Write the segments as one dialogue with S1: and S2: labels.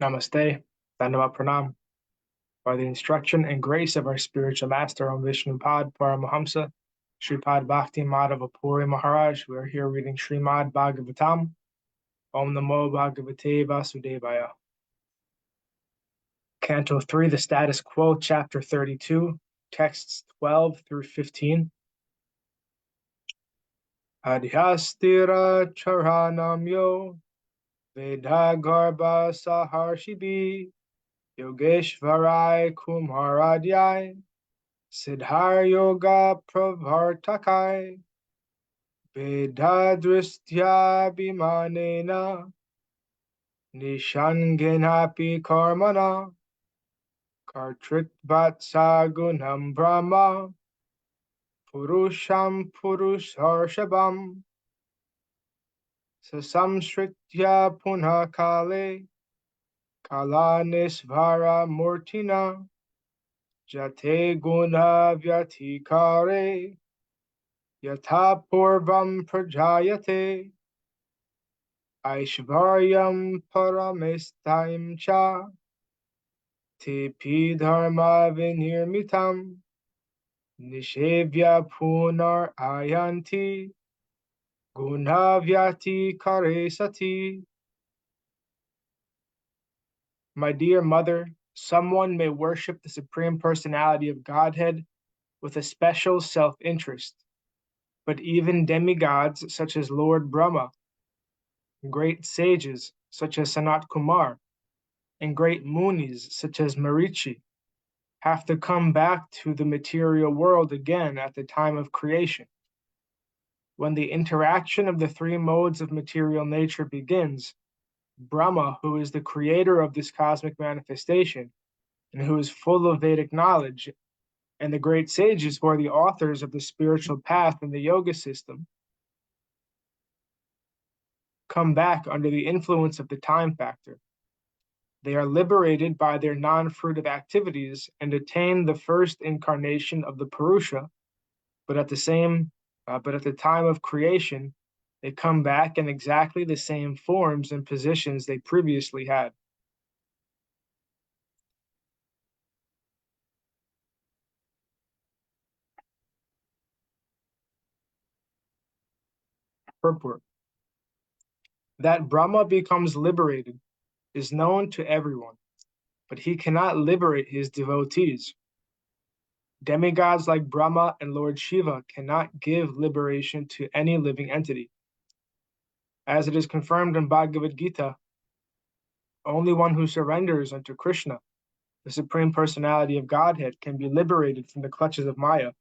S1: Namaste, Dandava Pranam. By the instruction and grace of our spiritual master on Vishnupad Paramahamsa, Sripad Bhakti Madhava Puri Maharaj, we are here reading Srimad Bhagavatam. Om Namo Bhagavate Vasudevaya. Canto 3, the status quo, chapter 32, texts 12 through 15. Adhyastira charanam yo Vedagarbha saharshibi Yogeshvarai Kumaradhyai Siddhar Yoga Pravartakai Vedadristya Bhimanena Nishangenapi Karmana Kartritvatsa Gunam Brahma Purusham Purusharshabam Sasamsritya Punakale Kala Nisvara Murtina Jate Guna Vyatikare Yatha Purvam Prajayate Aishvaryam Paramistaim Cha Tipi Dharma Vinirmitam Nishevya Punar Ayanti Guna Vyatikare Sati. My dear mother, someone may worship the Supreme Personality of Godhead with a special self-interest, but even demigods such as Lord Brahma, great sages such as Sanat Kumar, and great munis such as Marichi have to come back to the material world again at the time of creation. When the interaction of the three modes of material nature begins, Brahma, who is the creator of this cosmic manifestation and who is full of Vedic knowledge, and the great sages who are the authors of the spiritual path and the yoga system, come back under the influence of the time factor. They are liberated by their non-fruitive activities and attain the first incarnation of the Purusha, but at the time of creation, they come back in exactly the same forms and positions they previously had. Purport. That Brahma becomes liberated is known to everyone, but he cannot liberate his devotees. Demigods like Brahma and Lord Shiva cannot give liberation to any living entity. As it is confirmed in Bhagavad Gita, only one who surrenders unto Krishna, the Supreme Personality of Godhead, can be liberated from the clutches of Maya.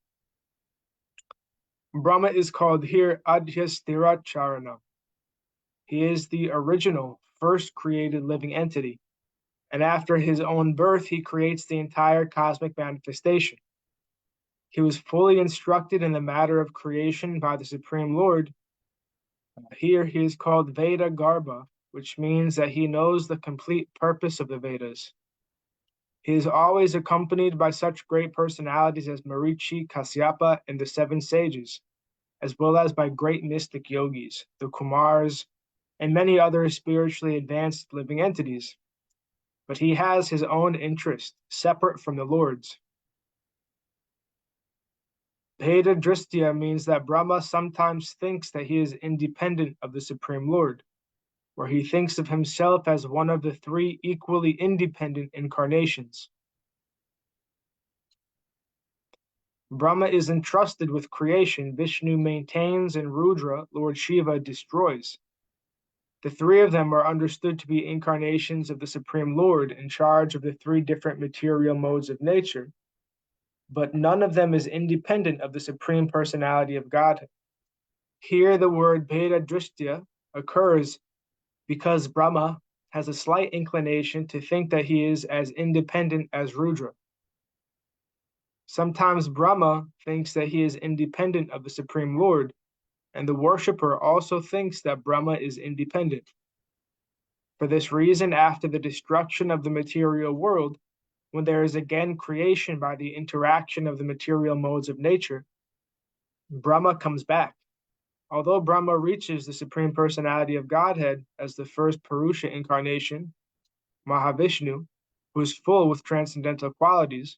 S1: Brahma is called here Adhyasthiracharana. He is the original, first created living entity, and after his own birth, he creates the entire cosmic manifestation. He was fully instructed in the matter of creation by the Supreme Lord. Here he is called Veda Garbha, which means that he knows the complete purpose of the Vedas. He is always accompanied by such great personalities as Marichi, Kasyapa, and the seven sages, as well as by great mystic yogis, the Kumars, and many other spiritually advanced living entities. But he has his own interest, separate from the Lord's. Bheda Dristya means that Brahma sometimes thinks that he is independent of the Supreme Lord, where he thinks of himself as one of the three equally independent incarnations. Brahma is entrusted with creation, Vishnu maintains, and Rudra, Lord Shiva, destroys. The three of them are understood to be incarnations of the Supreme Lord in charge of the three different material modes of nature, but none of them is independent of the Supreme Personality of Godhead. Here the word Bheda Dristya occurs because Brahma has a slight inclination to think that he is as independent as Rudra. Sometimes Brahma thinks that he is independent of the Supreme Lord, and the worshipper also thinks that Brahma is independent. For this reason, after the destruction of the material world, when there is again creation by the interaction of the material modes of nature, Brahma comes back. Although Brahma reaches the Supreme Personality of Godhead as the first Purusha incarnation, Mahavishnu, who is full with transcendental qualities,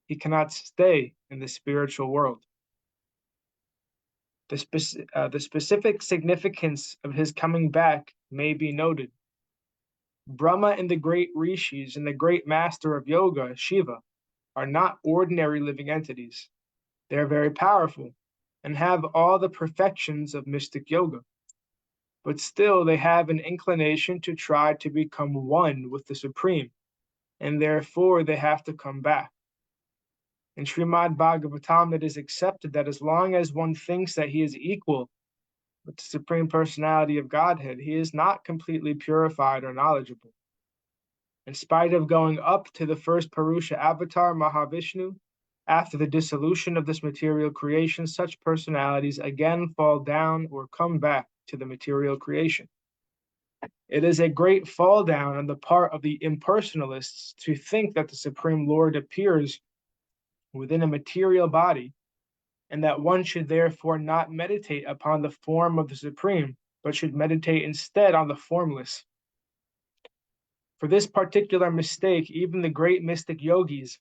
S1: he cannot stay in the spiritual world. The specific significance of his coming back may be noted. Brahma and the great rishis and the great master of yoga, Shiva, are not ordinary living entities. They are very powerful and have all the perfections of mystic yoga. But still they have an inclination to try to become one with the Supreme, and therefore they have to come back. In Srimad Bhagavatam, it is accepted that as long as one thinks that he is equal with the Supreme Personality of Godhead, he is not completely purified or knowledgeable. In spite of going up to the first Purusha avatar, Mahavishnu, after the dissolution of this material creation, such personalities again fall down or come back to the material creation. It is a great fall down on the part of the impersonalists to think that the Supreme Lord appears within a material body, and that one should therefore not meditate upon the form of the Supreme, but should meditate instead on the formless. For this particular mistake, even the great mystic yogis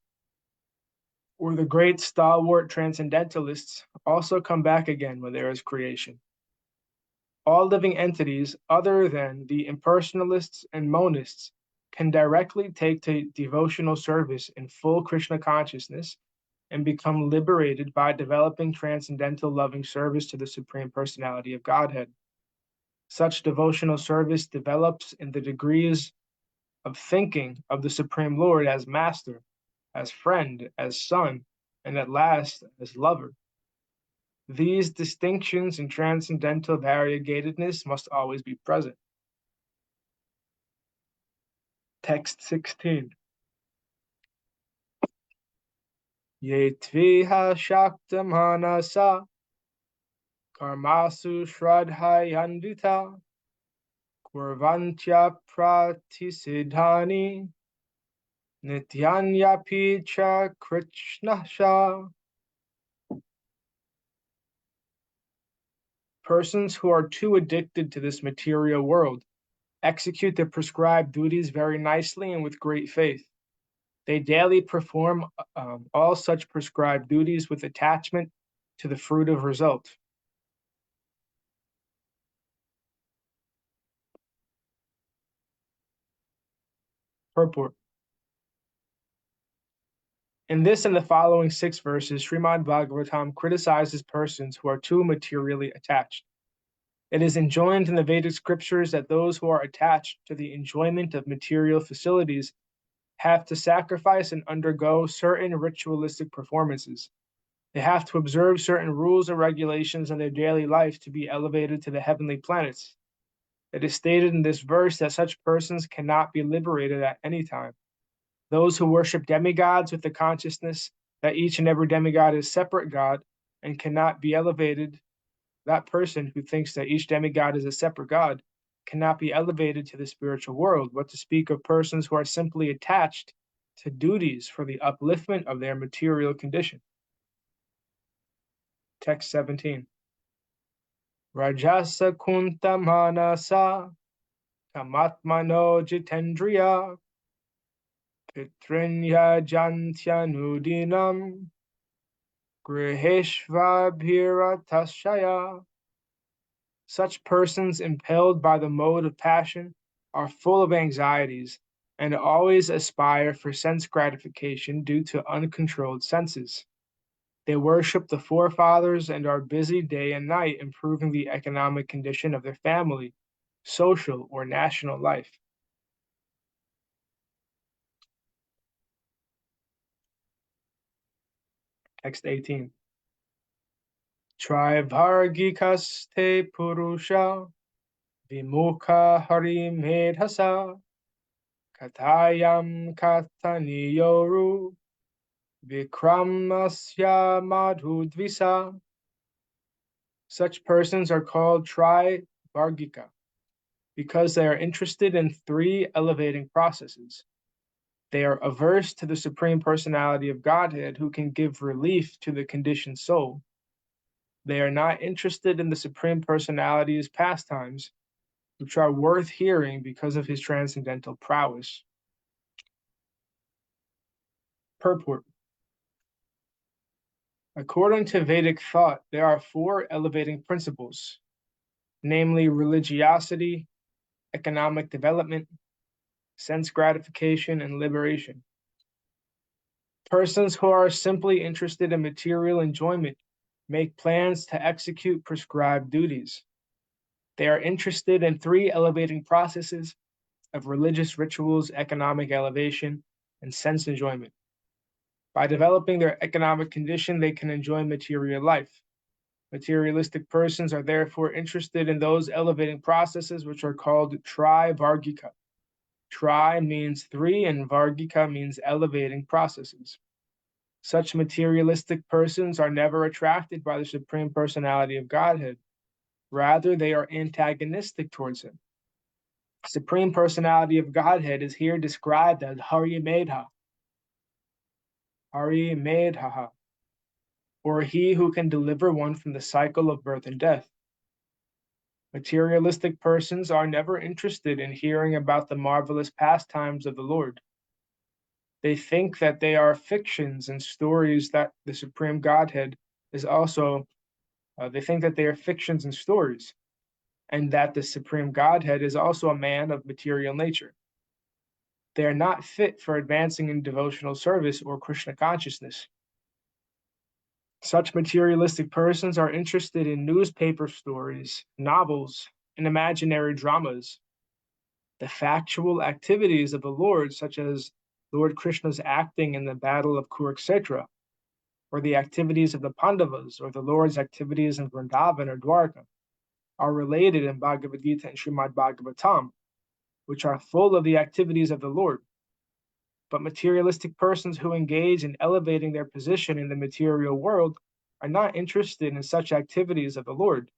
S1: or the great stalwart transcendentalists also come back again when there is creation. All living entities other than the impersonalists and monists can directly take to devotional service in full Krishna consciousness and become liberated by developing transcendental loving service to the Supreme Personality of Godhead. Such devotional service develops in the degrees of thinking of the Supreme Lord as master, as friend, as son, and at last as lover. These distinctions in transcendental variegatedness must always be present. Text 16. Ye tviha shakta manasa karmasu shradhayandita kurvantya pratisiddhani nityanyapi cha krishnasha. Persons who are too addicted to this material world execute the prescribed duties very nicely and with great faith. They daily perform all such prescribed duties with attachment to the fruitive result. Purport. In this and the following 6 verses, Srimad Bhagavatam criticizes persons who are too materially attached. It is enjoined in the Vedic scriptures that those who are attached to the enjoyment of material facilities have to sacrifice and undergo certain ritualistic performances. They have to observe certain rules and regulations in their daily life to be elevated to the heavenly planets. It is stated in this verse that such persons cannot be liberated at any time. Those who worship demigods with the consciousness that each and every demigod is separate God and cannot be elevated, that person who thinks that each demigod is a separate God cannot be elevated to the spiritual world. What to speak of persons who are simply attached to duties for the upliftment of their material condition. Text 17. Rajasa kunta manasa kamatmano jitendriya pitrinya jantyanudinam griheshvabhiratasya. Such persons impelled by the mode of passion are full of anxieties and always aspire for sense gratification due to uncontrolled senses. They worship the forefathers and are busy day and night improving the economic condition of their family, social, or national life. Text 18. Trivargikaste purusha vimukha harimedhasa katayam kataniyoru vikramasya madhudvisa. Such persons are called trivargika because they are interested in 3 elevating processes. They are averse to the Supreme Personality of Godhead who can give relief to the conditioned soul. They are not interested in the Supreme Personality's pastimes, which are worth hearing because of his transcendental prowess. Purport. According to Vedic thought, there are 4 elevating principles, namely religiosity, economic development, sense gratification, and liberation. Persons who are simply interested in material enjoyment make plans to execute prescribed duties. They are interested in 3 elevating processes of religious rituals, economic elevation, and sense enjoyment. By developing their economic condition, they can enjoy material life. Materialistic persons are therefore interested in those elevating processes which are called tri-vargika. Tri means 3 and vargika means elevating processes. Such materialistic persons are never attracted by the Supreme Personality of Godhead. Rather, they are antagonistic towards him. Supreme Personality of Godhead is here described as Hare Medha, Hare Medha, or he who can deliver one from the cycle of birth and death. Materialistic persons are never interested in hearing about the marvelous pastimes of the Lord. They think that they are fictions and stories that the Supreme Godhead is also, they think that they are fictions and stories, and that the Supreme Godhead is also a man of material nature. They are not fit for advancing in devotional service or Krishna consciousness. Such materialistic persons are interested in newspaper stories, novels, and imaginary dramas. The factual activities of the Lord, such as Lord Krishna's acting in the battle of Kurukshetra, or the activities of the Pandavas, or the Lord's activities in Vrindavan or Dwarka, are related in Bhagavad Gita and Srimad Bhagavatam, which are full of the activities of the Lord. But materialistic persons who engage in elevating their position in the material world are not interested in such activities of the Lord.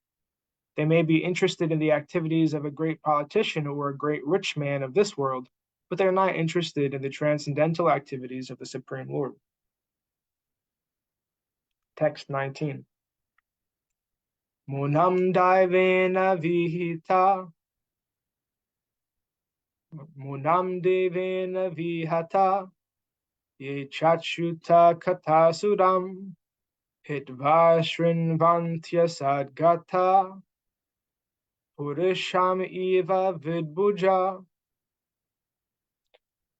S1: They may be interested in the activities of a great politician or a great rich man of this world, but they are not interested in the transcendental activities of the Supreme Lord. Text 19. Munam Daivena Vihita Munam Devena Vihata Ye Chachuta Katasuram Hitva Shrinvantya Sadgata Purisham Eva Vidbuja.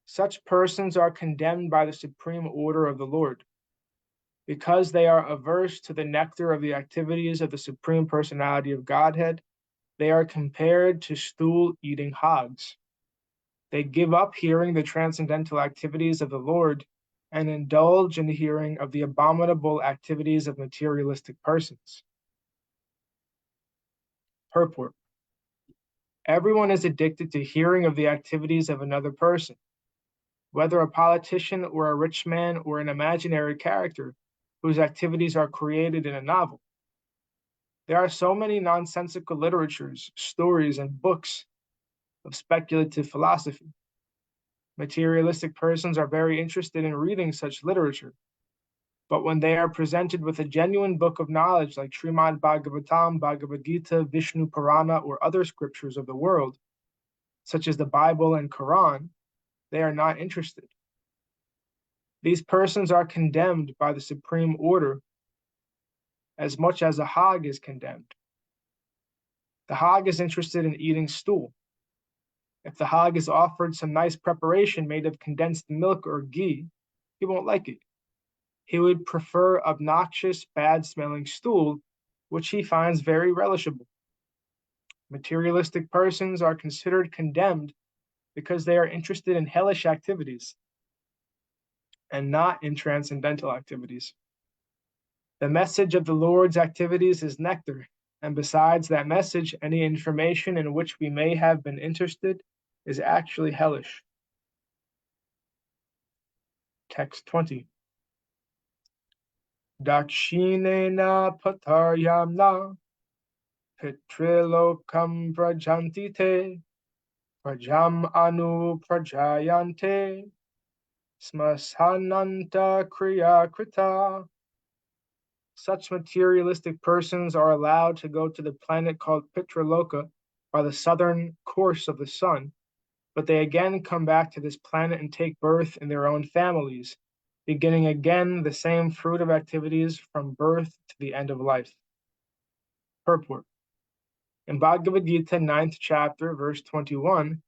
S1: Such persons are condemned by the supreme order of the Lord. Because they are averse to the nectar of the activities of the Supreme Personality of Godhead, they are compared to stool-eating hogs. They give up hearing the transcendental activities of the Lord and indulge in the hearing of the abominable activities of materialistic persons. Purport. Everyone is addicted to hearing of the activities of another person. Whether a politician or a rich man or an imaginary character whose activities are created in a novel. There are so many nonsensical literatures, stories, and books of speculative philosophy. Materialistic persons are very interested in reading such literature, but when they are presented with a genuine book of knowledge like Srimad Bhagavatam, Bhagavad Gita, Vishnu Purana, or other scriptures of the world, such as the Bible and Quran, they are not interested. These persons are condemned by the supreme order as much as a hog is condemned. The hog is interested in eating stool. If the hog is offered some nice preparation made of condensed milk or ghee, he won't like it. He would prefer obnoxious, bad-smelling stool, which he finds very relishable. Materialistic persons are considered condemned because they are interested in hellish activities and not in transcendental activities. The message of the Lord's activities is nectar, and besides that message, any information in which we may have been interested is actually hellish. Text 20. Dakshinena pataryamna pitrilokam prajanti te prajam anu prajayante smasananta kriya krita. Such materialistic persons are allowed to go to the planet called Pitraloka by the southern course of the sun, but they again come back to this planet and take birth in their own families, beginning again the same fruitive activities from birth to the end of life. Purport. In Bhagavad Gita 9th chapter, verse 21,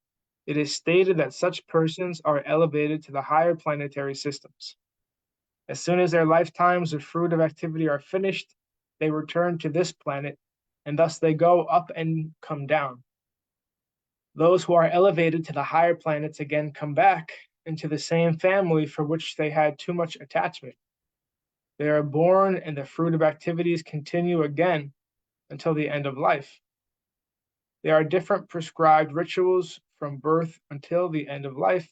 S1: it is stated that such persons are elevated to the higher planetary systems. As soon as their lifetimes of fruitive activity are finished, they return to this planet, and thus they go up and come down. Those who are elevated to the higher planets again come back into the same family for which they had too much attachment. They are born, and the fruitive activities continue again until the end of life. There are different prescribed rituals from birth until the end of life,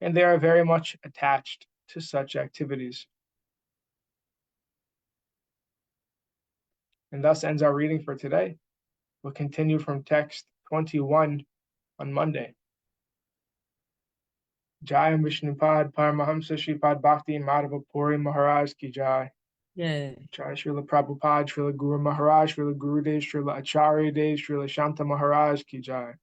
S1: and they are very much attached to such activities. And thus ends our reading for today. We'll continue from text 21 on Monday. Jai Vishnupad Paramahamsa Sripad Bhakti Madhava Puri Maharaj Ki Jai.
S2: Jai.
S1: Jai Srila Prabhupada, Srila Guru Maharaj, Srila Gurudev, Srila Acharya Dev, Srila Shanta Maharaj Ki Jai.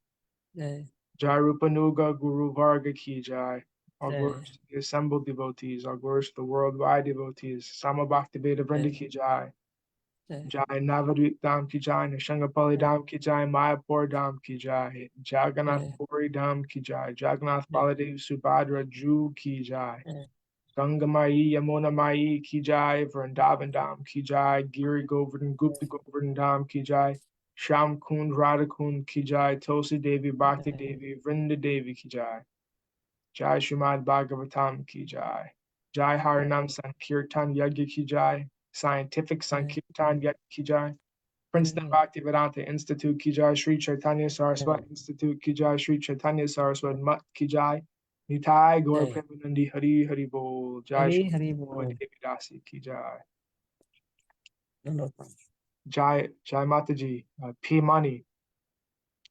S2: Jai.
S1: Jai Rupanuga Guru Varga Ki Jai. All
S2: Jai.
S1: glories to the assembled devotees, all glories to the worldwide devotees. Sama Bhaktivedanta Vrinda Ki Jai.
S2: Jai.
S1: Jai Navadvip Dham Ki Jai, Nishangapali Dham Ki Jai, Mayapur Dham Ki Jai, Jagannath Puri Dham Ki Jai, Jagannath Baladev Subhadra Ju Ki Jai, Ganga Mai Yamuna Mai Ki Jai, Vrindavan Dham Ki Jai, Giri Govardhan Gupta Govardhan Dham Ki Jai, Sham Kund Radha Kund Ki Jai, Tulsi Devi Bhakti Devi, Vrinda Devi Ki Jai, Jai Srimad Bhagavatam Ki Jai, Jai Harinam Sankirtan Yagya Ki Jai, Scientific Sankirtan Yagya Ki Jai, Princeton Bhaktivedanta Institute Ki Jai, Sri Chaitanya Saraswati Institute Ki Jai, Sri Chaitanya Saraswati Mat Ki Jai, Nitai Gaur Premanandi Hari Hari Bol, Jai Shri Devi Dasi Ki Jai, Jai Mataji, P Mani,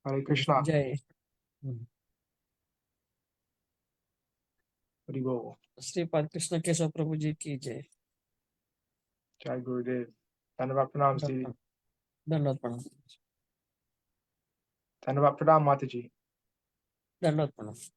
S1: Hare Krishna,
S2: Jai.
S1: Hari Bol,
S2: Sripad Krishna Keshav Prabhu Ji Ki Jai.
S1: Jai Gurudev, Dhanavad Pranam Ji,
S2: Dhanavad Pranam.
S1: Dhanavad Pranam Mataji.
S2: Dhanavad Pranam.